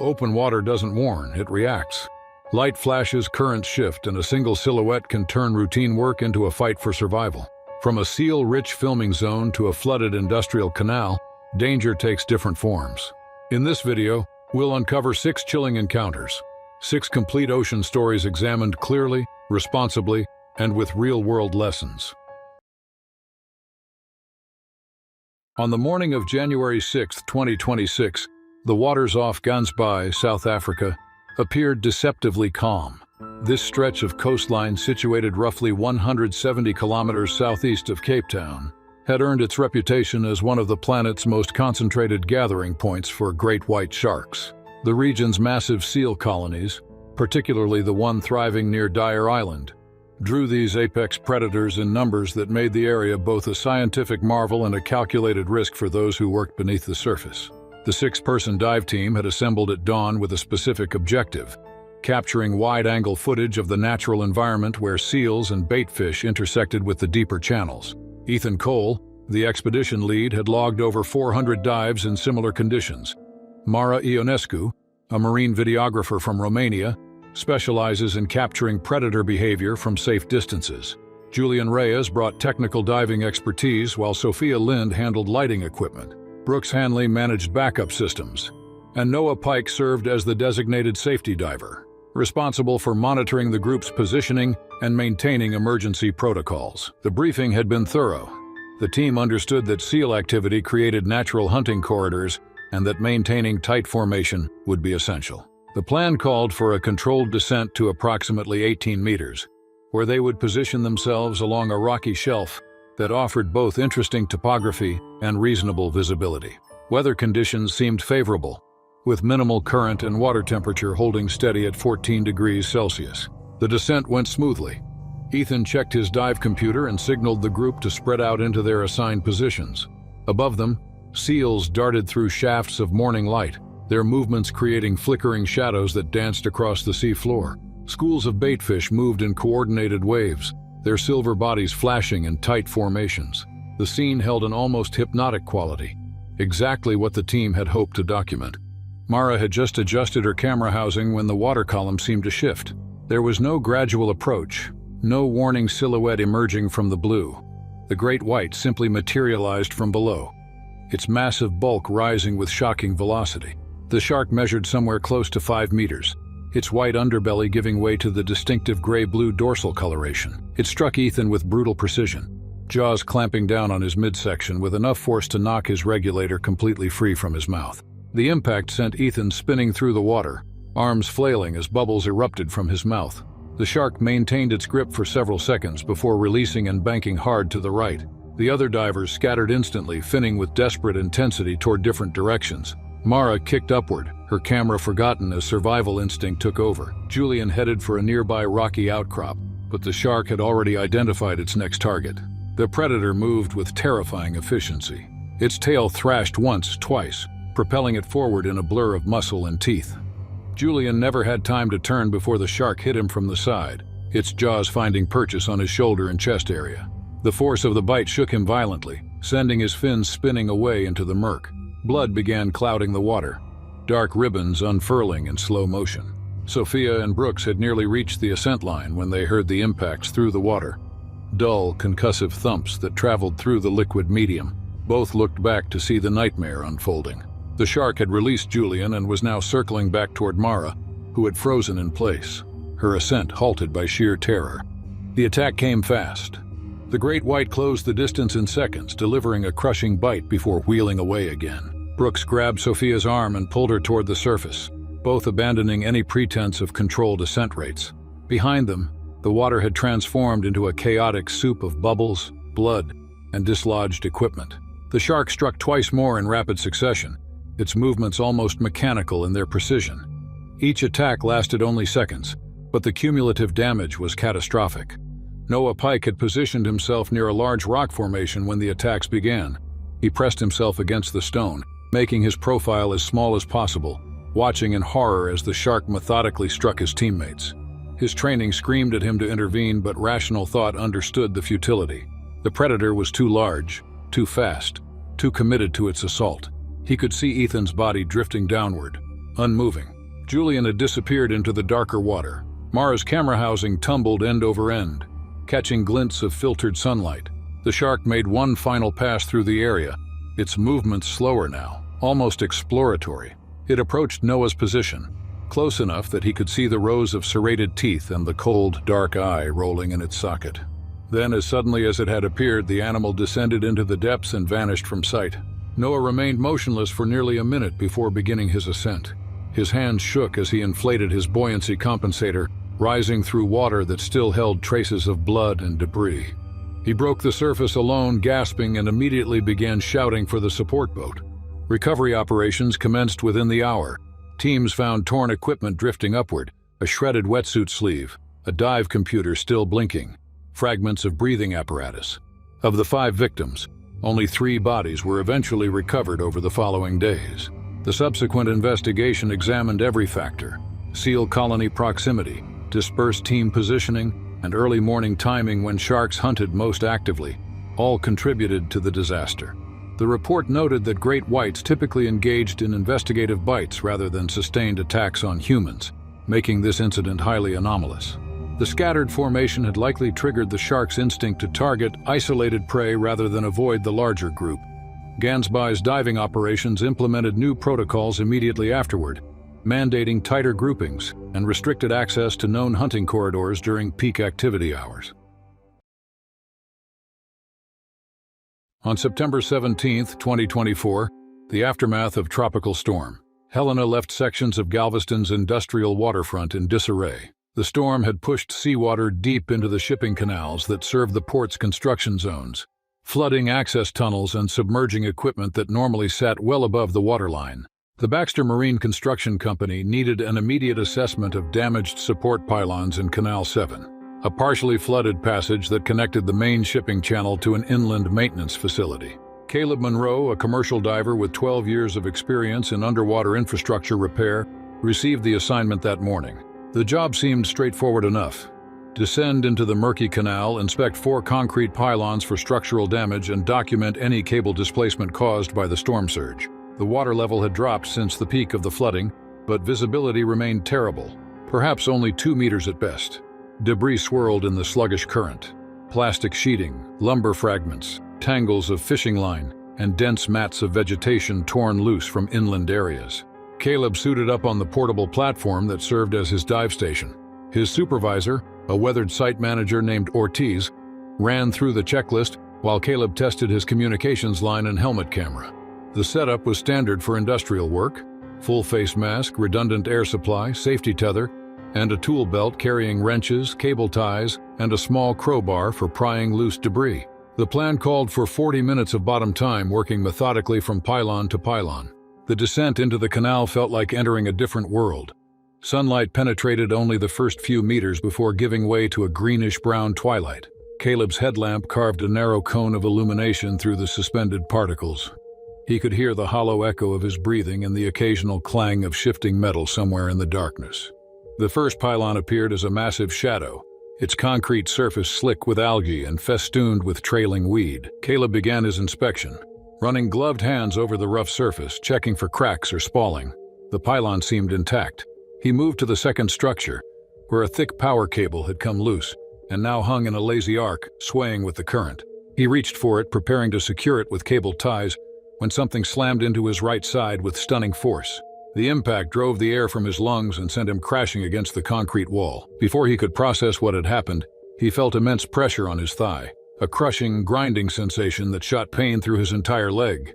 Open water doesn't warn, it reacts. Light flashes, currents shift, and a single silhouette can turn routine work into a fight for survival. From a seal-rich filming zone to a flooded industrial canal, danger takes different forms. In this video, we'll uncover 6 chilling encounters, 6 complete ocean stories examined clearly, responsibly, and with real-world lessons. On the morning of January 6, 2026, the waters off Gansbaai, South Africa, appeared deceptively calm. This stretch of coastline, situated roughly 170 kilometers southeast of Cape Town, had earned its reputation as one of the planet's most concentrated gathering points for great white sharks. The region's massive seal colonies, particularly the one thriving near Dyer Island, drew these apex predators in numbers that made the area both a scientific marvel and a calculated risk for those who worked beneath the surface. The 6-person dive team had assembled at dawn with a specific objective: capturing wide-angle footage of the natural environment where seals and baitfish intersected with the deeper channels. Ethan Cole, the expedition lead, had logged over 400 dives in similar conditions. Mara Ionescu, a marine videographer from Romania, specializes in capturing predator behavior from safe distances. Julian Reyes brought technical diving expertise, while Sophia Lind handled lighting equipment. Brooks Hanley managed backup systems, and Noah Pike served as the designated safety diver, responsible for monitoring the group's positioning and maintaining emergency protocols. The briefing had been thorough. The team understood that seal activity created natural hunting corridors and that maintaining tight formation would be essential. The plan called for a controlled descent to approximately 18 meters, where they would position themselves along a rocky shelf that offered both interesting topography and reasonable visibility. Weather conditions seemed favorable, with minimal current and water temperature holding steady at 14 degrees Celsius. The descent went smoothly. Ethan checked his dive computer and signaled the group to spread out into their assigned positions. Above them, seals darted through shafts of morning light, their movements creating flickering shadows that danced across the sea floor. Schools of baitfish moved in coordinated waves, their silver bodies flashing in tight formations. The scene held an almost hypnotic quality, exactly what the team had hoped to document. Mara had just adjusted her camera housing when the water column seemed to shift. There was no gradual approach, no warning silhouette emerging from the blue. The great white simply materialized from below, its massive bulk rising with shocking velocity. The shark measured somewhere close to 5 meters, its white underbelly giving way to the distinctive gray-blue dorsal coloration. It struck Ethan with brutal precision, jaws clamping down on his midsection with enough force to knock his regulator completely free from his mouth. The impact sent Ethan spinning through the water, arms flailing as bubbles erupted from his mouth. The shark maintained its grip for several seconds before releasing and banking hard to the right. The other divers scattered instantly, finning with desperate intensity toward different directions. Mara kicked upward, her camera forgotten as survival instinct took over. Julian headed for a nearby rocky outcrop, but the shark had already identified its next target. The predator moved with terrifying efficiency. Its tail thrashed once, twice, propelling it forward in a blur of muscle and teeth. Julian never had time to turn before the shark hit him from the side, its jaws finding purchase on his shoulder and chest area. The force of the bite shook him violently, sending his fins spinning away into the murk. Blood began clouding the water, dark ribbons unfurling in slow motion. Sophia and Brooks had nearly reached the ascent line when they heard the impacts through the water. Dull, concussive thumps that traveled through the liquid medium. Both looked back to see the nightmare unfolding. The shark had released Julian and was now circling back toward Mara, who had frozen in place, her ascent halted by sheer terror. The attack came fast. The great white closed the distance in seconds, delivering a crushing bite before wheeling away again. Brooks grabbed Sophia's arm and pulled her toward the surface, both abandoning any pretense of controlled ascent rates. Behind them, the water had transformed into a chaotic soup of bubbles, blood, and dislodged equipment. The shark struck twice more in rapid succession, its movements almost mechanical in their precision. Each attack lasted only seconds, but the cumulative damage was catastrophic. Noah Pike had positioned himself near a large rock formation when the attacks began. He pressed himself against the stone, making his profile as small as possible, watching in horror as the shark methodically struck his teammates. His training screamed at him to intervene, but rational thought understood the futility. The predator was too large, too fast, too committed to its assault. He could see Ethan's body drifting downward, unmoving. Julian had disappeared into the darker water. Mara's camera housing tumbled end over end, catching glints of filtered sunlight. The shark made one final pass through the area, its movements slower now, almost exploratory. It approached Noah's position, close enough that he could see the rows of serrated teeth and the cold, dark eye rolling in its socket. Then, as suddenly as it had appeared, the animal descended into the depths and vanished from sight. Noah remained motionless for nearly a minute before beginning his ascent. His hands shook as he inflated his buoyancy compensator, rising through water that still held traces of blood and debris. He broke the surface alone, gasping, and immediately began shouting for the support boat. Recovery operations commenced within the hour. Teams found torn equipment drifting upward, a shredded wetsuit sleeve, a dive computer still blinking, fragments of breathing apparatus. Of the 5 victims, only 3 bodies were eventually recovered over the following days. The subsequent investigation examined every factor: seal colony proximity, dispersed team positioning, and early morning timing when sharks hunted most actively, all contributed to the disaster. The report noted that great whites typically engaged in investigative bites rather than sustained attacks on humans, making this incident highly anomalous. The scattered formation had likely triggered the shark's instinct to target isolated prey rather than avoid the larger group. Gansbai's diving operations implemented new protocols immediately afterward, mandating tighter groupings and restricted access to known hunting corridors during peak activity hours. On September 17, 2024, the aftermath of Tropical Storm, Helena left sections of Galveston's industrial waterfront in disarray. The storm had pushed seawater deep into the shipping canals that served the port's construction zones, flooding access tunnels and submerging equipment that normally sat well above the waterline. The Baxter Marine Construction Company needed an immediate assessment of damaged support pylons in Canal 7, a partially flooded passage that connected the main shipping channel to an inland maintenance facility. Caleb Monroe, a commercial diver with 12 years of experience in underwater infrastructure repair, received the assignment that morning. The job seemed straightforward enough. Descend into the murky canal, inspect 4 concrete pylons for structural damage, and document any cable displacement caused by the storm surge. The water level had dropped since the peak of the flooding, but visibility remained terrible, perhaps only 2 meters at best. Debris swirled in the sluggish current. Plastic sheeting, lumber fragments, tangles of fishing line, and dense mats of vegetation torn loose from inland areas. Caleb suited up on the portable platform that served as his dive station. His supervisor, a weathered site manager named Ortiz, ran through the checklist while Caleb tested his communications line and helmet camera. The setup was standard for industrial work: full face mask, redundant air supply, safety tether, and a tool belt carrying wrenches, cable ties, and a small crowbar for prying loose debris. The plan called for 40 minutes of bottom time, working methodically from pylon to pylon. The descent into the canal felt like entering a different world. Sunlight penetrated only the first few meters before giving way to a greenish-brown twilight. Caleb's headlamp carved a narrow cone of illumination through the suspended particles. He could hear the hollow echo of his breathing and the occasional clang of shifting metal somewhere in the darkness. The first pylon appeared as a massive shadow, its concrete surface slick with algae and festooned with trailing weed. Caleb began his inspection, running gloved hands over the rough surface, checking for cracks or spalling. The pylon seemed intact. He moved to the second structure, where a thick power cable had come loose and now hung in a lazy arc, swaying with the current. He reached for it, preparing to secure it with cable ties, when something slammed into his right side with stunning force. The impact drove the air from his lungs and sent him crashing against the concrete wall. Before he could process what had happened, he felt immense pressure on his thigh, a crushing, grinding sensation that shot pain through his entire leg.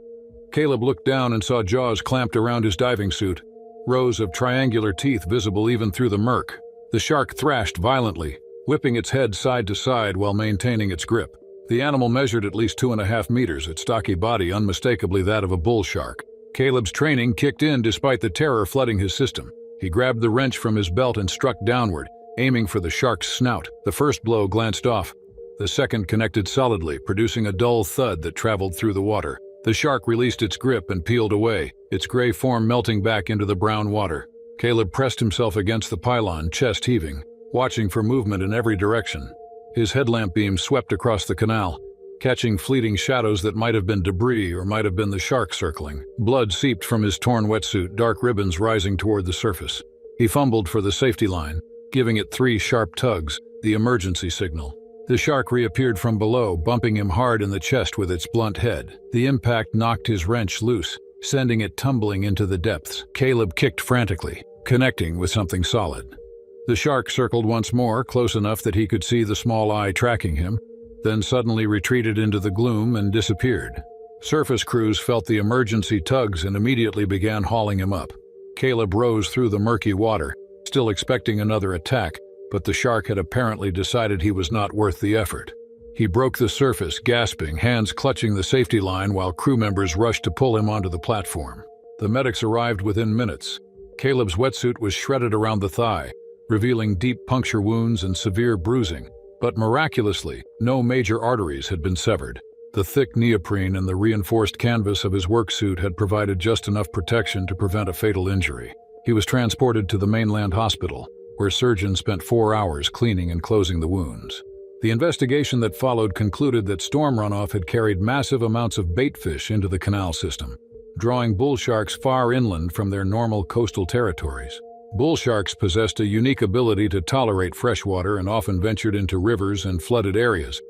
Caleb looked down and saw jaws clamped around his diving suit, rows of triangular teeth visible even through the murk. The shark thrashed violently, whipping its head side to side while maintaining its grip. The animal measured at least 2.5 meters, its stocky body unmistakably that of a bull shark. Caleb's training kicked in despite the terror flooding his system. He grabbed the wrench from his belt and struck downward, aiming for the shark's snout. The first blow glanced off. The second connected solidly, producing a dull thud that traveled through the water. The shark released its grip and peeled away, its gray form melting back into the brown water. Caleb pressed himself against the pylon, chest heaving, watching for movement in every direction. His headlamp beam swept across the canal, catching fleeting shadows that might have been debris or might have been the shark circling. Blood seeped from his torn wetsuit, dark ribbons rising toward the surface. He fumbled for the safety line, giving it 3 sharp tugs, the emergency signal. The shark reappeared from below, bumping him hard in the chest with its blunt head. The impact knocked his wrench loose, sending it tumbling into the depths. Caleb kicked frantically, connecting with something solid. The shark circled once more, close enough that he could see the small eye tracking him, then suddenly retreated into the gloom and disappeared. Surface crews felt the emergency tugs and immediately began hauling him up. Caleb rose through the murky water, still expecting another attack, but the shark had apparently decided he was not worth the effort. He broke the surface, gasping, hands clutching the safety line while crew members rushed to pull him onto the platform. The medics arrived within minutes. Caleb's wetsuit was shredded around the thigh, revealing deep puncture wounds and severe bruising, but miraculously, no major arteries had been severed. The thick neoprene and the reinforced canvas of his work suit had provided just enough protection to prevent a fatal injury. He was transported to the mainland hospital, where surgeons spent 4 hours cleaning and closing the wounds. The investigation that followed concluded that storm runoff had carried massive amounts of bait fish into the canal system, drawing bull sharks far inland from their normal coastal territories. Bull sharks possessed a unique ability to tolerate fresh water and often ventured into rivers and flooded areas,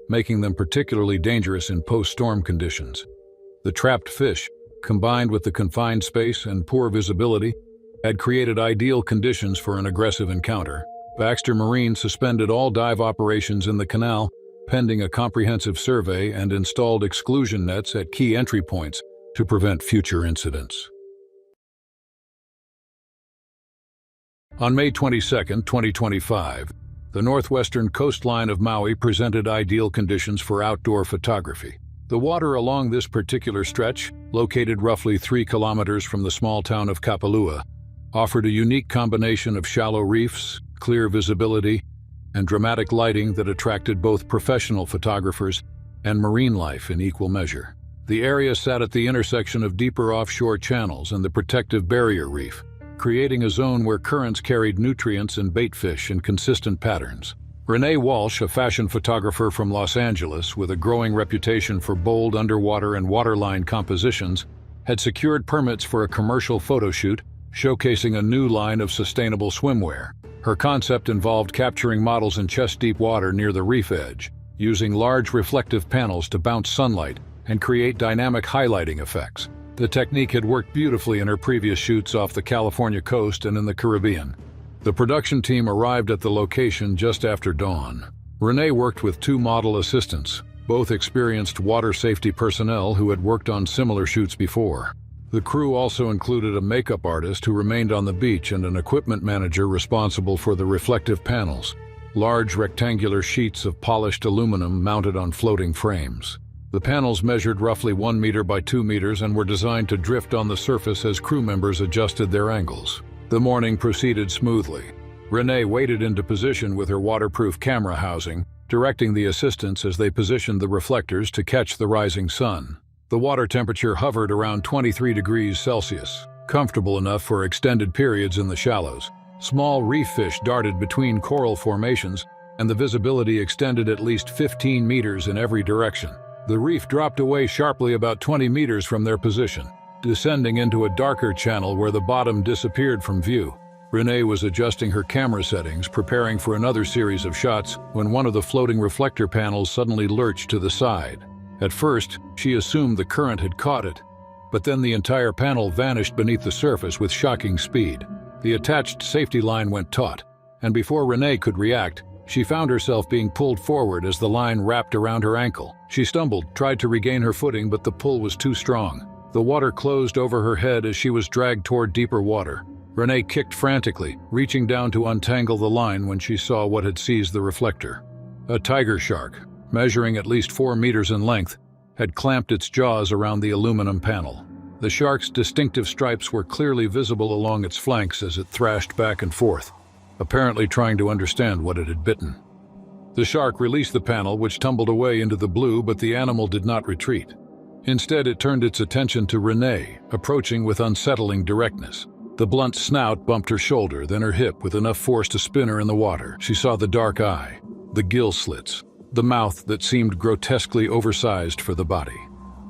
making them particularly dangerous in post-storm conditions. The trapped fish, combined with the confined space and poor visibility, had created ideal conditions for an aggressive encounter. Baxter Marine suspended all dive operations in the canal, pending a comprehensive survey, and installed exclusion nets at key entry points to prevent future incidents. On May 22, 2025, the northwestern coastline of Maui presented ideal conditions for outdoor photography. The water along this particular stretch, located roughly 3 kilometers from the small town of Kapalua, offered a unique combination of shallow reefs, clear visibility, and dramatic lighting that attracted both professional photographers and marine life in equal measure. The area sat at the intersection of deeper offshore channels and the protective barrier reef, creating a zone where currents carried nutrients and bait fish in consistent patterns. Renee Walsh, a fashion photographer from Los Angeles with a growing reputation for bold underwater and waterline compositions, had secured permits for a commercial photo shoot showcasing a new line of sustainable swimwear. Her concept involved capturing models in chest-deep water near the reef edge, using large reflective panels to bounce sunlight and create dynamic highlighting effects. The technique had worked beautifully in her previous shoots off the California coast and in the Caribbean. The production team arrived at the location just after dawn. Renee worked with 2 model assistants, both experienced water safety personnel who had worked on similar shoots before. The crew also included a makeup artist who remained on the beach and an equipment manager responsible for the reflective panels, large rectangular sheets of polished aluminum mounted on floating frames. The panels measured roughly 1 meter by 2 meters and were designed to drift on the surface as crew members adjusted their angles. The morning proceeded smoothly. Renee waited into position with her waterproof camera housing, directing the assistants as they positioned the reflectors to catch the rising sun. The water temperature hovered around 23 degrees Celsius, comfortable enough for extended periods in the shallows. Small reef fish darted between coral formations, and the visibility extended at least 15 meters in every direction. The reef dropped away sharply about 20 meters from their position, descending into a darker channel where the bottom disappeared from view. Renee was adjusting her camera settings, preparing for another series of shots, when one of the floating reflector panels suddenly lurched to the side. At first, she assumed the current had caught it, but then the entire panel vanished beneath the surface with shocking speed. The attached safety line went taut, and before Renee could react, she found herself being pulled forward as the line wrapped around her ankle. She stumbled, tried to regain her footing, but the pull was too strong. The water closed over her head as she was dragged toward deeper water. Renee kicked frantically, reaching down to untangle the line when she saw what had seized the reflector. A tiger shark, measuring at least 4 meters in length, had clamped its jaws around the aluminum panel. The shark's distinctive stripes were clearly visible along its flanks as it thrashed back and forth, apparently trying to understand what it had bitten. The shark released the panel, which tumbled away into the blue, but the animal did not retreat. Instead, it turned its attention to Renee, approaching with unsettling directness. The blunt snout bumped her shoulder, then her hip, with enough force to spin her in the water. She saw the dark eye, the gill slits, the mouth that seemed grotesquely oversized for the body.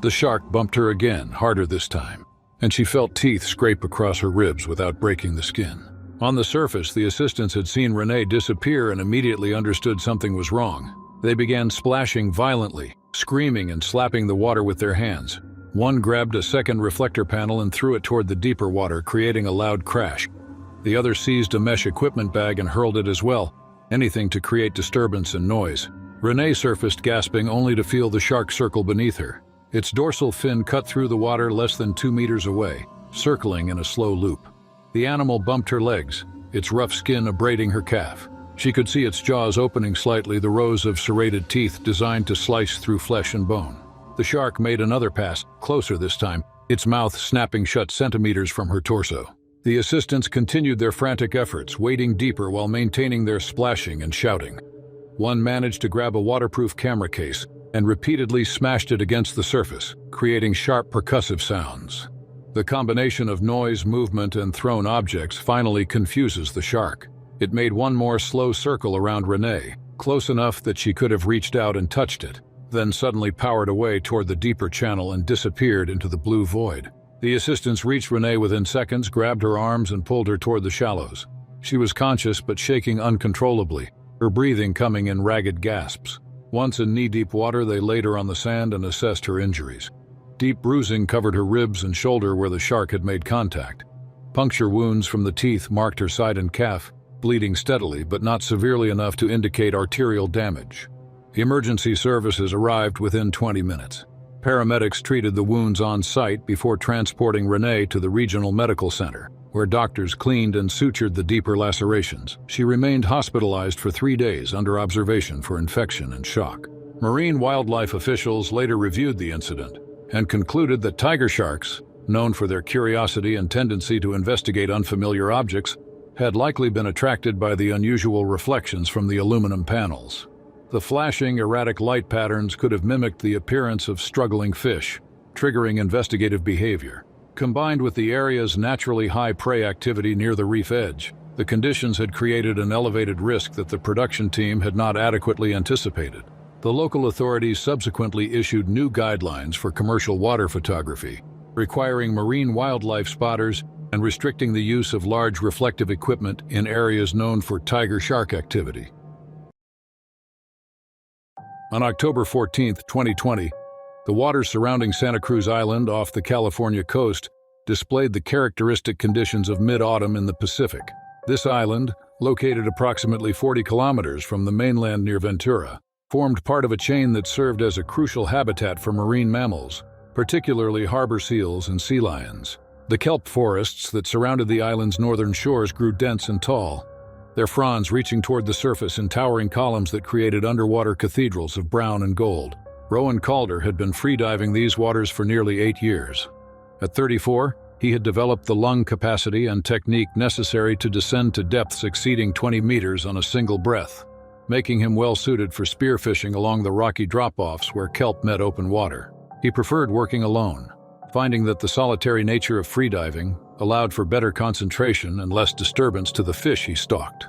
The shark bumped her again, harder this time, and she felt teeth scrape across her ribs without breaking the skin. On the surface, the assistants had seen Renee disappear and immediately understood something was wrong. They began splashing violently, screaming and slapping the water with their hands. One grabbed a second reflector panel and threw it toward the deeper water, creating a loud crash. The other seized a mesh equipment bag and hurled it as well, anything to create disturbance and noise. Renee surfaced gasping, only to feel the shark circle beneath her. Its dorsal fin cut through the water less than 2 meters away, circling in a slow loop. The animal bumped her legs, its rough skin abrading her calf. She could see its jaws opening slightly, the rows of serrated teeth designed to slice through flesh and bone. The shark made another pass, closer this time, its mouth snapping shut centimeters from her torso. The assistants continued their frantic efforts, wading deeper while maintaining their splashing and shouting. One managed to grab a waterproof camera case and repeatedly smashed it against the surface, creating sharp percussive sounds. The combination of noise, movement, and thrown objects finally confuses the shark. It made one more slow circle around Renee, close enough that she could have reached out and touched it, then suddenly powered away toward the deeper channel and disappeared into the blue void. The assistants reached Renee within seconds, grabbed her arms, and pulled her toward the shallows. She was conscious but shaking uncontrollably, her breathing coming in ragged gasps. Once in knee-deep water, they laid her on the sand and assessed her injuries. Deep bruising covered her ribs and shoulder where the shark had made contact. Puncture wounds from the teeth marked her side and calf, bleeding steadily but not severely enough to indicate arterial damage. Emergency services arrived within 20 minutes. Paramedics treated the wounds on site before transporting Renee to the regional medical center, where doctors cleaned and sutured the deeper lacerations. She remained hospitalized for 3 days under observation for infection and shock. Marine wildlife officials later reviewed the incident and concluded that tiger sharks, known for their curiosity and tendency to investigate unfamiliar objects, had likely been attracted by the unusual reflections from the aluminum panels. The flashing, erratic light patterns could have mimicked the appearance of struggling fish, triggering investigative behavior. Combined with the area's naturally high prey activity near the reef edge, the conditions had created an elevated risk that the production team had not adequately anticipated. The local authorities subsequently issued new guidelines for commercial water photography, requiring marine wildlife spotters and restricting the use of large reflective equipment in areas known for tiger shark activity. On October 14, 2020, the waters surrounding Santa Cruz Island off the California coast displayed the characteristic conditions of mid-autumn in the Pacific. This island, located approximately 40 kilometers from the mainland near Ventura, formed part of a chain that served as a crucial habitat for marine mammals, particularly harbor seals and sea lions. The kelp forests that surrounded the island's northern shores grew dense and tall, their fronds reaching toward the surface in towering columns that created underwater cathedrals of brown and gold. Rowan Calder had been freediving these waters for nearly 8 years. At 34, he had developed the lung capacity and technique necessary to descend to depths exceeding 20 meters on a single breath, making him well-suited for spearfishing along the rocky drop-offs where kelp met open water. He preferred working alone, finding that the solitary nature of freediving allowed for better concentration and less disturbance to the fish he stalked.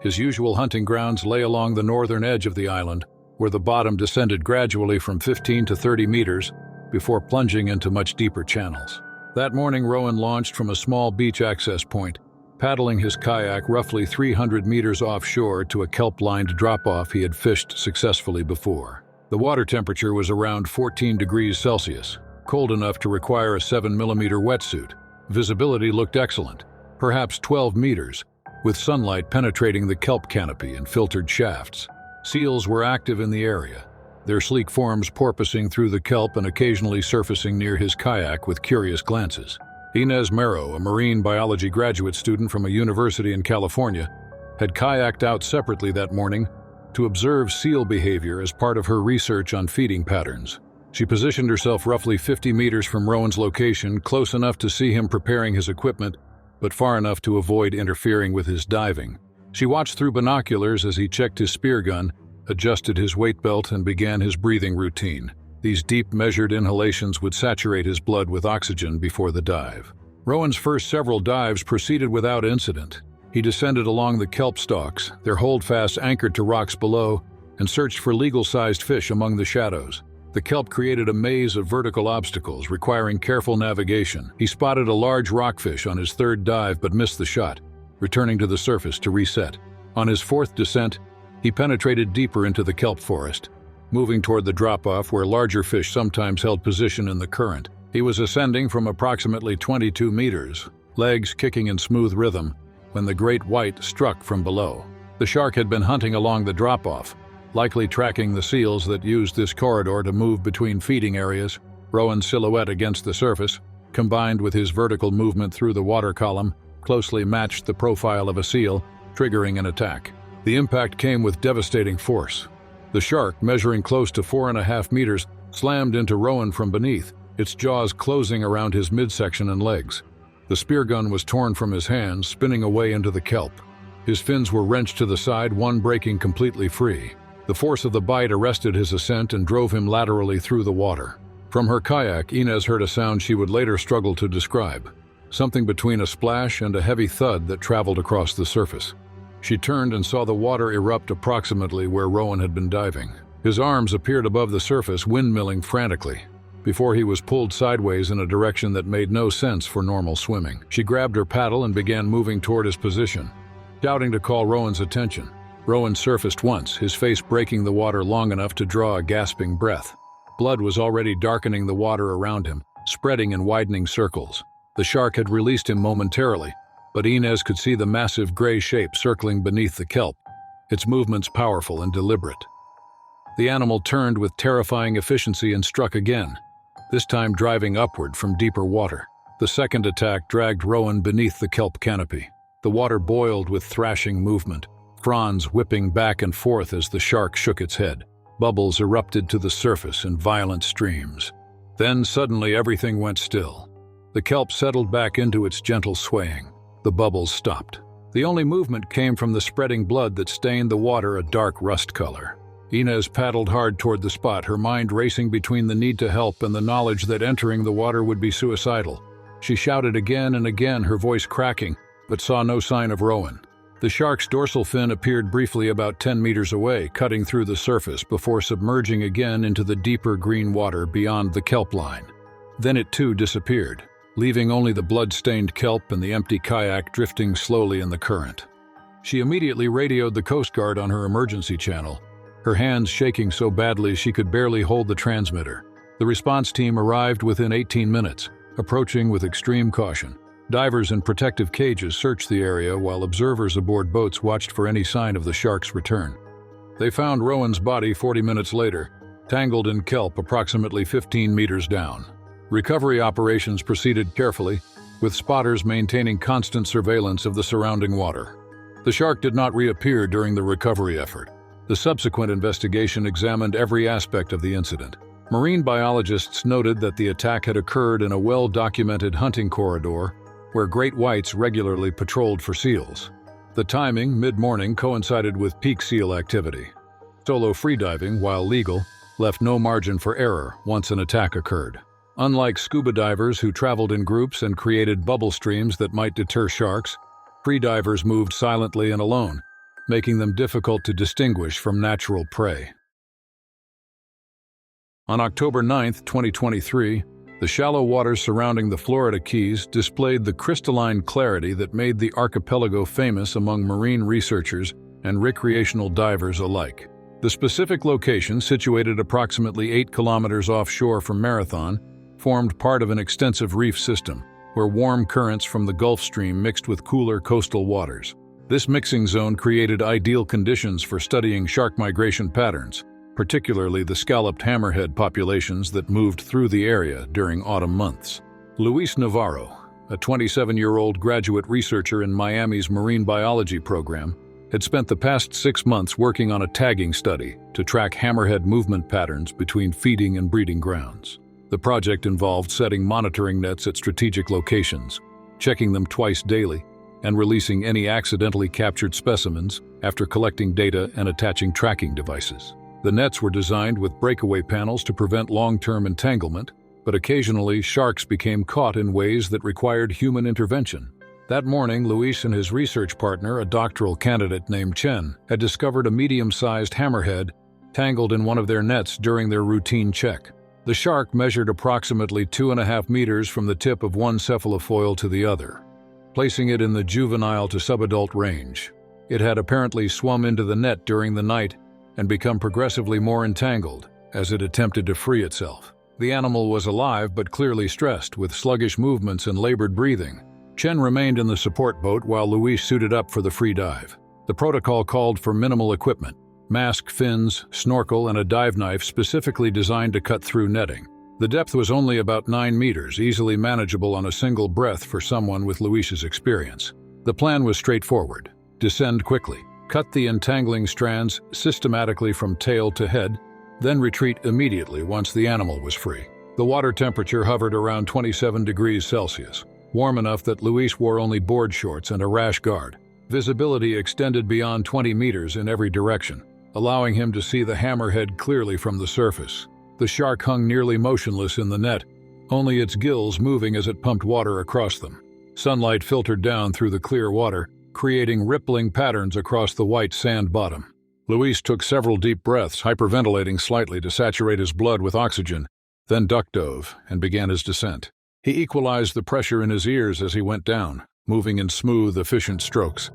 His usual hunting grounds lay along the northern edge of the island, where the bottom descended gradually from 15 to 30 meters before plunging into much deeper channels. That morning, Rowan launched from a small beach access point, paddling his kayak roughly 300 meters offshore to a kelp-lined drop-off he had fished successfully before. The water temperature was around 14 degrees Celsius, cold enough to require a 7-millimeter wetsuit. Visibility looked excellent, perhaps 12 meters, with sunlight penetrating the kelp canopy and filtered shafts. Seals were active in the area, their sleek forms porpoising through the kelp and occasionally surfacing near his kayak with curious glances. Inez Mero, a marine biology graduate student from a university in California, had kayaked out separately that morning to observe seal behavior as part of her research on feeding patterns. She positioned herself roughly 50 meters from Rowan's location, close enough to see him preparing his equipment, but far enough to avoid interfering with his diving. She watched through binoculars as he checked his spear gun, adjusted his weight belt, and began his breathing routine. These deep, measured inhalations would saturate his blood with oxygen before the dive. Rowan's first several dives proceeded without incident. He descended along the kelp stalks, their holdfasts anchored to rocks below, and searched for legal-sized fish among the shadows. The kelp created a maze of vertical obstacles requiring careful navigation. He spotted a large rockfish on his third dive but missed the shot, returning to the surface to reset. On his fourth descent, he penetrated deeper into the kelp forest, moving toward the drop-off where larger fish sometimes held position in the current. He was ascending from approximately 22 meters, legs kicking in smooth rhythm, when the great white struck from below. The shark had been hunting along the drop-off, likely tracking the seals that used this corridor to move between feeding areas. Rowan's silhouette against the surface, combined with his vertical movement through the water column, closely matched the profile of a seal, triggering an attack. The impact came with devastating force. The shark, measuring close to 4.5 meters, slammed into Rowan from beneath, its jaws closing around his midsection and legs. The spear gun was torn from his hands, spinning away into the kelp. His fins were wrenched to the side, one breaking completely free. The force of the bite arrested his ascent and drove him laterally through the water. From her kayak, Inez heard a sound she would later struggle to describe, something between a splash and a heavy thud that traveled across the surface. She turned and saw the water erupt approximately where Rowan had been diving. His arms appeared above the surface, windmilling frantically, before he was pulled sideways in a direction that made no sense for normal swimming. She grabbed her paddle and began moving toward his position, shouting to call Rowan's attention. Rowan surfaced once, his face breaking the water long enough to draw a gasping breath. Blood was already darkening the water around him, spreading in widening circles. The shark had released him momentarily, but Inez could see the massive gray shape circling beneath the kelp, its movements powerful and deliberate. The animal turned with terrifying efficiency and struck again, this time driving upward from deeper water. The second attack dragged Rowan beneath the kelp canopy. The water boiled with thrashing movement, fronds whipping back and forth as the shark shook its head. Bubbles erupted to the surface in violent streams. Then suddenly everything went still. The kelp settled back into its gentle swaying. The bubbles stopped. The only movement came from the spreading blood that stained the water a dark rust color. Inez paddled hard toward the spot, her mind racing between the need to help and the knowledge that entering the water would be suicidal. She shouted again and again, her voice cracking, but saw no sign of Rowan. The shark's dorsal fin appeared briefly about 10 meters away, cutting through the surface before submerging again into the deeper green water beyond the kelp line. Then it too disappeared, leaving only the blood-stained kelp and the empty kayak drifting slowly in the current. She immediately radioed the Coast Guard on her emergency channel, her hands shaking so badly she could barely hold the transmitter. The response team arrived within 18 minutes, approaching with extreme caution. Divers in protective cages searched the area while observers aboard boats watched for any sign of the shark's return. They found Rowan's body 40 minutes later, tangled in kelp approximately 15 meters down. Recovery operations proceeded carefully, with spotters maintaining constant surveillance of the surrounding water. The shark did not reappear during the recovery effort. The subsequent investigation examined every aspect of the incident. Marine biologists noted that the attack had occurred in a well-documented hunting corridor where great whites regularly patrolled for seals. The timing, mid-morning, coincided with peak seal activity. Solo freediving, while legal, left no margin for error once an attack occurred. Unlike scuba divers who traveled in groups and created bubble streams that might deter sharks, freedivers moved silently and alone, making them difficult to distinguish from natural prey. On October 9, 2023, the shallow waters surrounding the Florida Keys displayed the crystalline clarity that made the archipelago famous among marine researchers and recreational divers alike. The specific location, situated approximately 8 kilometers offshore from Marathon, formed part of an extensive reef system, where warm currents from the Gulf Stream mixed with cooler coastal waters. This mixing zone created ideal conditions for studying shark migration patterns, particularly the scalloped hammerhead populations that moved through the area during autumn months. Luis Navarro, a 27-year-old graduate researcher in Miami's marine biology program, had spent the past 6 months working on a tagging study to track hammerhead movement patterns between feeding and breeding grounds. The project involved setting monitoring nets at strategic locations, checking them twice daily, and releasing any accidentally captured specimens after collecting data and attaching tracking devices. The nets were designed with breakaway panels to prevent long-term entanglement, but occasionally sharks became caught in ways that required human intervention. That morning, Luis and his research partner, a doctoral candidate named Chen, had discovered a medium-sized hammerhead tangled in one of their nets during their routine check. The shark measured approximately 2.5 meters from the tip of one cephalofoil to the other, placing it in the juvenile to subadult range. It had apparently swum into the net during the night and become progressively more entangled as it attempted to free itself. The animal was alive but clearly stressed, with sluggish movements and labored breathing. Chen remained in the support boat while Luis suited up for the free dive. The protocol called for minimal equipment: mask, fins, snorkel, and a dive knife specifically designed to cut through netting. The depth was only about 9 meters, easily manageable on a single breath for someone with Luis's experience. The plan was straightforward: descend quickly, cut the entangling strands systematically from tail to head, then retreat immediately once the animal was free. The water temperature hovered around 27 degrees Celsius, warm enough that Luis wore only board shorts and a rash guard. Visibility extended beyond 20 meters in every direction, allowing him to see the hammerhead clearly from the surface. The shark hung nearly motionless in the net, only its gills moving as it pumped water across them. Sunlight filtered down through the clear water, creating rippling patterns across the white sand bottom. Luis took several deep breaths, hyperventilating slightly to saturate his blood with oxygen, then duck dove and began his descent. He equalized the pressure in his ears as he went down, moving in smooth, efficient strokes.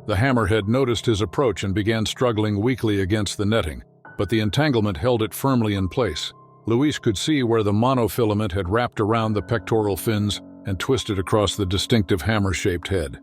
The hammerhead noticed his approach and began struggling weakly against the netting, but the entanglement held it firmly in place. Luis could see where the monofilament had wrapped around the pectoral fins and twisted across the distinctive hammer-shaped head.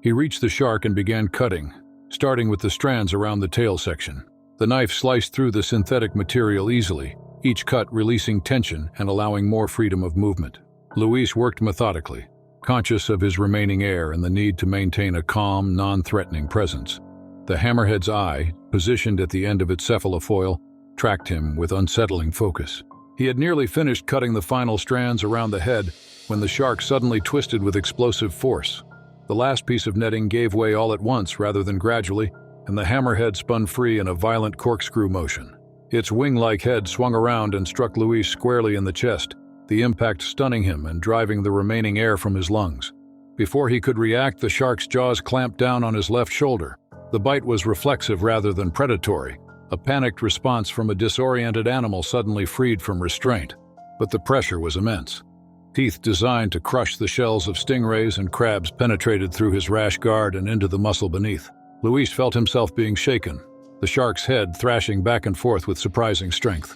He reached the shark and began cutting, starting with the strands around the tail section. The knife sliced through the synthetic material easily, each cut releasing tension and allowing more freedom of movement. Luis worked methodically, conscious of his remaining air and the need to maintain a calm, non-threatening presence. The hammerhead's eye, positioned at the end of its cephalofoil, tracked him with unsettling focus. He had nearly finished cutting the final strands around the head when the shark suddenly twisted with explosive force. The last piece of netting gave way all at once rather than gradually, and the hammerhead spun free in a violent corkscrew motion. Its wing-like head swung around and struck Luis squarely in the chest, the impact stunning him and driving the remaining air from his lungs. Before he could react, the shark's jaws clamped down on his left shoulder. The bite was reflexive rather than predatory, a panicked response from a disoriented animal suddenly freed from restraint. But the pressure was immense. Teeth designed to crush the shells of stingrays and crabs penetrated through his rash guard and into the muscle beneath. Luis felt himself being shaken, the shark's head thrashing back and forth with surprising strength.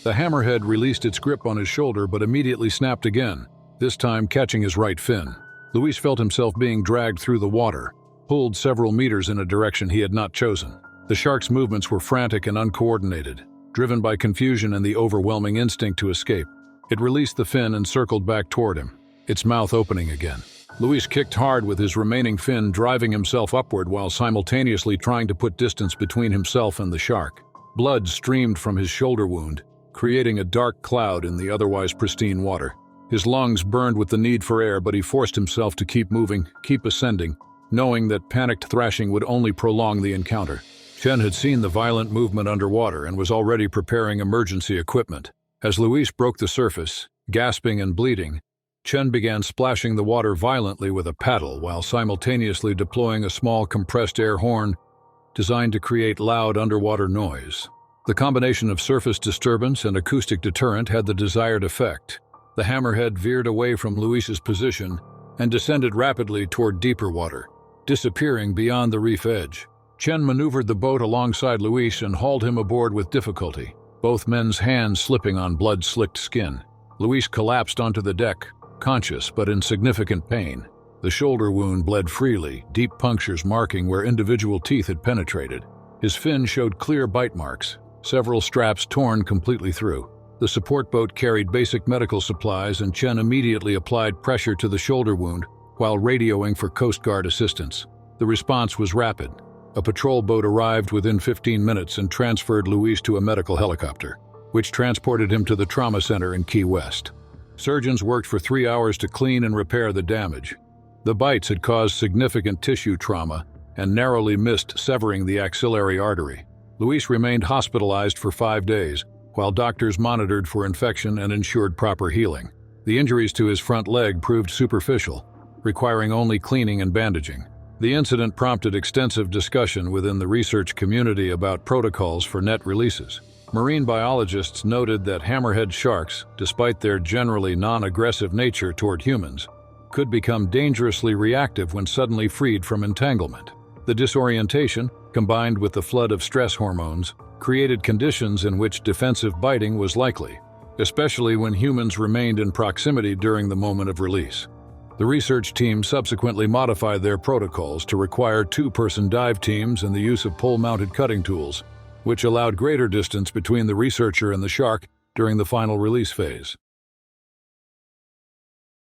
The hammerhead released its grip on his shoulder but immediately snapped again, this time catching his right fin. Luis felt himself being dragged through the water, pulled several meters in a direction he had not chosen. The shark's movements were frantic and uncoordinated, driven by confusion and the overwhelming instinct to escape. It released the fin and circled back toward him, its mouth opening again. Luis kicked hard with his remaining fin, driving himself upward while simultaneously trying to put distance between himself and the shark. Blood streamed from his shoulder wound, creating a dark cloud in the otherwise pristine water. His lungs burned with the need for air, but he forced himself to keep moving, keep ascending, knowing that panicked thrashing would only prolong the encounter. Chen had seen the violent movement underwater and was already preparing emergency equipment. As Luis broke the surface, gasping and bleeding, Chen began splashing the water violently with a paddle while simultaneously deploying a small compressed air horn designed to create loud underwater noise. The combination of surface disturbance and acoustic deterrent had the desired effect. The hammerhead veered away from Luis's position and descended rapidly toward deeper water, disappearing beyond the reef edge. Chen maneuvered the boat alongside Luis and hauled him aboard with difficulty, both men's hands slipping on blood-slicked skin. Luis collapsed onto the deck, conscious but in significant pain. The shoulder wound bled freely, deep punctures marking where individual teeth had penetrated. His fin showed clear bite marks, several straps torn completely through. The support boat carried basic medical supplies, and Chen immediately applied pressure to the shoulder wound while radioing for Coast Guard assistance. The response was rapid. A patrol boat arrived within 15 minutes and transferred Luis to a medical helicopter, which transported him to the trauma center in Key West. Surgeons worked for 3 hours to clean and repair the damage. The bites had caused significant tissue trauma and narrowly missed severing the axillary artery. Luis remained hospitalized for 5 days, while doctors monitored for infection and ensured proper healing. The injuries to his front leg proved superficial, requiring only cleaning and bandaging. The incident prompted extensive discussion within the research community about protocols for net releases. Marine biologists noted that hammerhead sharks, despite their generally non-aggressive nature toward humans, could become dangerously reactive when suddenly freed from entanglement. The disorientation, combined with the flood of stress hormones, created conditions in which defensive biting was likely, especially when humans remained in proximity during the moment of release. The research team subsequently modified their protocols to require two-person dive teams and the use of pole-mounted cutting tools, which allowed greater distance between the researcher and the shark during the final release phase.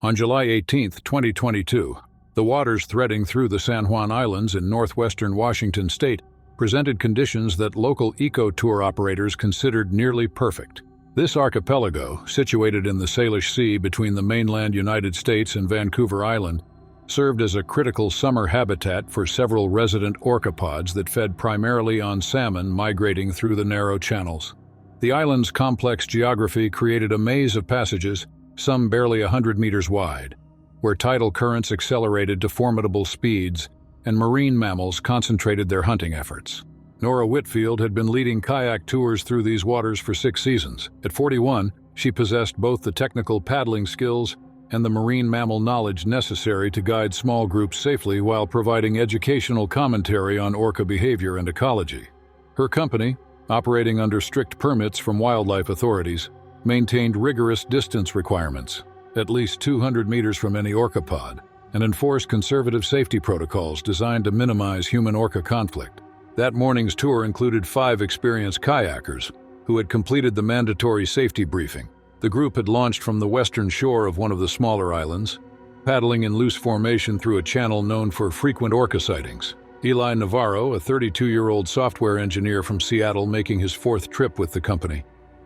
On July 18, 2022, the waters threading through the San Juan Islands in northwestern Washington state presented conditions that local eco-tour operators considered nearly perfect. This archipelago, situated in the Salish Sea between the mainland United States and Vancouver Island, served as a critical summer habitat for several resident orcapods that fed primarily on salmon migrating through the narrow channels. The island's complex geography created a maze of passages, some barely 100 meters wide, where tidal currents accelerated to formidable speeds and marine mammals concentrated their hunting efforts. Nora Whitfield had been leading kayak tours through these waters for 6 seasons. At 41, she possessed both the technical paddling skills and the marine mammal knowledge necessary to guide small groups safely while providing educational commentary on orca behavior and ecology. Her company, operating under strict permits from wildlife authorities, maintained rigorous distance requirements, at least 200 meters from any orcapod, and enforced conservative safety protocols designed to minimize human-orca conflict. That morning's tour included 5 experienced kayakers who had completed the mandatory safety briefing. The group had launched from the western shore of one of the smaller islands, paddling in loose formation through a channel known for frequent orca sightings. Eli Navarro, a 32-year-old software engineer from Seattle making his 4th trip with the company,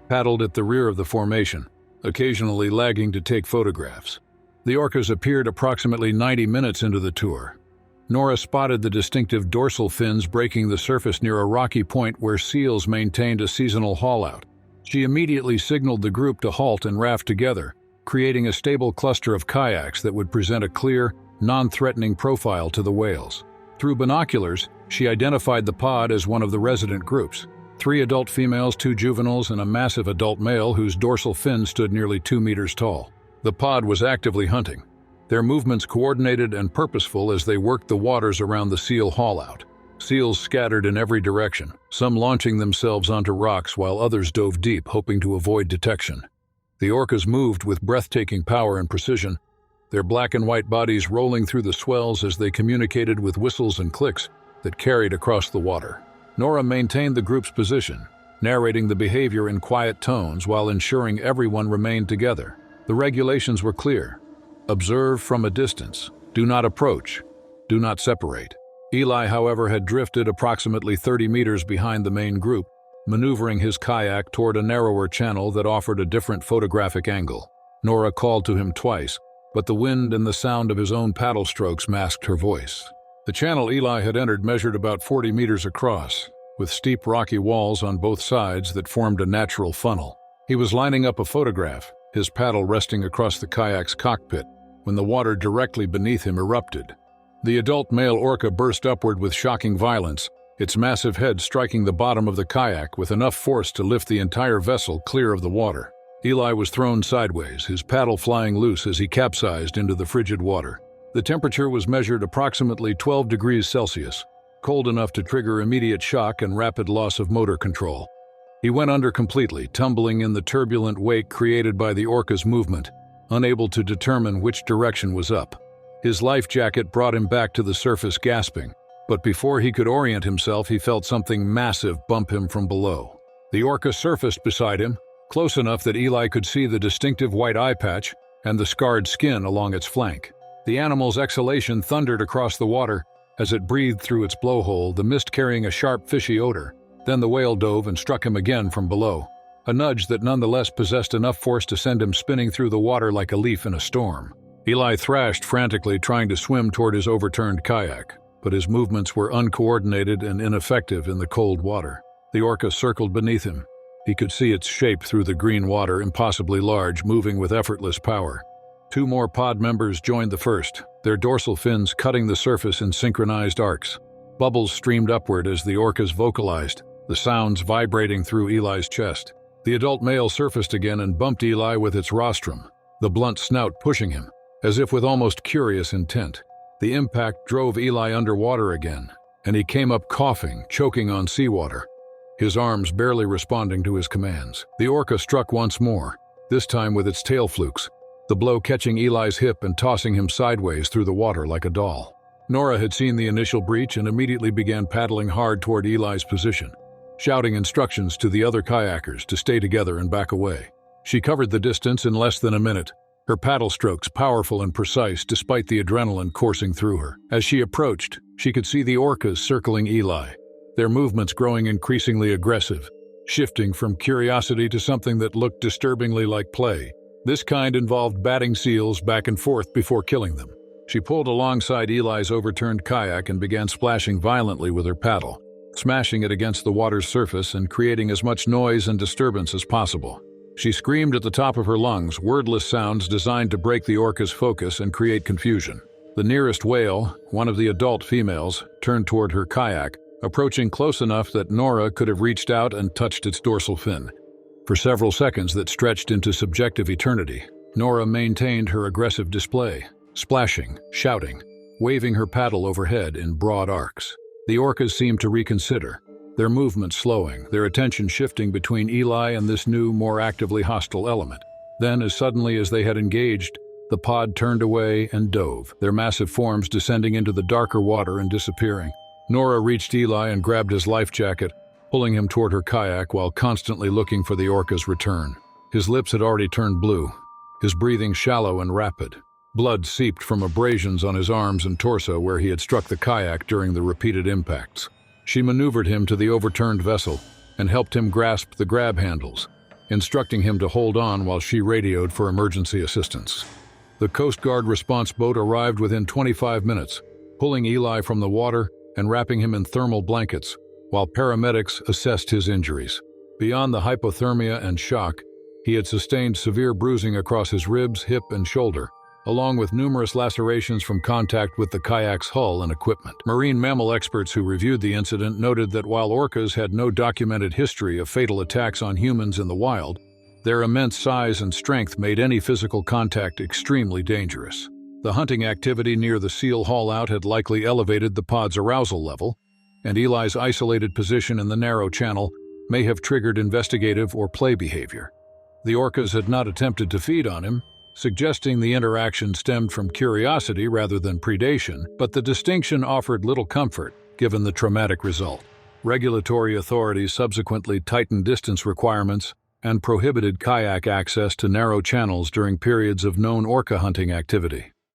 paddled at the rear of the formation, occasionally lagging to take photographs. The orcas appeared approximately 90 minutes into the tour. Nora spotted the distinctive dorsal fins breaking the surface near a rocky point where seals maintained a seasonal haulout. She immediately signaled the group to halt and raft together, creating a stable cluster of kayaks that would present a clear, non-threatening profile to the whales. Through binoculars, she identified the pod as one of the resident groups: 3 adult females, 2 juveniles, and a massive adult male whose dorsal fin stood nearly 2 meters tall. The pod was actively hunting, their movements coordinated and purposeful as they worked the waters around the seal haulout. Seals scattered in every direction, some launching themselves onto rocks while others dove deep, hoping to avoid detection. The orcas moved with breathtaking power and precision, their black and white bodies rolling through the swells as they communicated with whistles and clicks that carried across the water. Nora maintained the group's position, narrating the behavior in quiet tones while ensuring everyone remained together. The regulations were clear. Observe from a distance. Do not approach. Do not separate. Eli, however, had drifted approximately 30 meters behind the main group, maneuvering his kayak toward a narrower channel that offered a different photographic angle. Nora called to him twice, but the wind and the sound of his own paddle strokes masked her voice. The channel Eli had entered measured about 40 meters across, with steep rocky walls on both sides that formed a natural funnel. He was lining up a photograph, his paddle resting across the kayak's cockpit, when the water directly beneath him erupted. The adult male orca burst upward with shocking violence, its massive head striking the bottom of the kayak with enough force to lift the entire vessel clear of the water. Eli was thrown sideways, his paddle flying loose as he capsized into the frigid water. The temperature was measured approximately 12 degrees Celsius, cold enough to trigger immediate shock and rapid loss of motor control. He went under completely, tumbling in the turbulent wake created by the orca's movement, unable to determine which direction was up. His life jacket brought him back to the surface gasping, but before he could orient himself, he felt something massive bump him from below. The orca surfaced beside him, close enough that Eli could see the distinctive white eye patch and the scarred skin along its flank. The animal's exhalation thundered across the water as it breathed through its blowhole, the mist carrying a sharp, fishy odor. Then the whale dove and struck him again from below, a nudge that nonetheless possessed enough force to send him spinning through the water like a leaf in a storm. Eli thrashed frantically, trying to swim toward his overturned kayak, but his movements were uncoordinated and ineffective in the cold water. The orca circled beneath him. He could see its shape through the green water, impossibly large, moving with effortless power. Two more pod members joined the first, their dorsal fins cutting the surface in synchronized arcs. Bubbles streamed upward as the orcas vocalized, the sounds vibrating through Eli's chest. The adult male surfaced again and bumped Eli with its rostrum, the blunt snout pushing him, as if with almost curious intent. The impact drove Eli underwater again, and he came up coughing, choking on seawater, his arms barely responding to his commands. The orca struck once more, this time with its tail flukes, the blow catching Eli's hip and tossing him sideways through the water like a doll. Nora had seen the initial breach and immediately began paddling hard toward Eli's position, shouting instructions to the other kayakers to stay together and back away. She covered the distance in less than a minute, her paddle strokes powerful and precise despite the adrenaline coursing through her. As she approached, she could see the orcas circling Eli, their movements growing increasingly aggressive, shifting from curiosity to something that looked disturbingly like play. This kind involved batting seals back and forth before killing them. She pulled alongside Eli's overturned kayak and began splashing violently with her paddle, smashing it against the water's surface and creating as much noise and disturbance as possible. She screamed at the top of her lungs, wordless sounds designed to break the orca's focus and create confusion. The nearest whale, one of the adult females, turned toward her kayak, approaching close enough that Nora could have reached out and touched its dorsal fin. For several seconds that stretched into subjective eternity, Nora maintained her aggressive display, splashing, shouting, waving her paddle overhead in broad arcs. The orcas seemed to reconsider, their movements slowing, their attention shifting between Eli and this new, more actively hostile element. Then, as suddenly as they had engaged, the pod turned away and dove, their massive forms descending into the darker water and disappearing. Nora reached Eli and grabbed his life jacket, pulling him toward her kayak while constantly looking for the orca's return. His lips had already turned blue, his breathing shallow and rapid. Blood seeped from abrasions on his arms and torso where he had struck the kayak during the repeated impacts. She maneuvered him to the overturned vessel and helped him grasp the grab handles, instructing him to hold on while she radioed for emergency assistance. The Coast Guard response boat arrived within 25 minutes, pulling Eli from the water and wrapping him in thermal blankets, while paramedics assessed his injuries. Beyond the hypothermia and shock, he had sustained severe bruising across his ribs, hip, and shoulder, along with numerous lacerations from contact with the kayak's hull and equipment. Marine mammal experts who reviewed the incident noted that while orcas had no documented history of fatal attacks on humans in the wild, their immense size and strength made any physical contact extremely dangerous. The hunting activity near the seal haul-out had likely elevated the pod's arousal level, and Eli's isolated position in the narrow channel may have triggered investigative or play behavior. The orcas had not attempted to feed on him, suggesting the interaction stemmed from curiosity rather than predation, but the distinction offered little comfort given the traumatic result. Regulatory authorities subsequently tightened distance requirements and prohibited kayak access to narrow channels during periods of known orca hunting activity.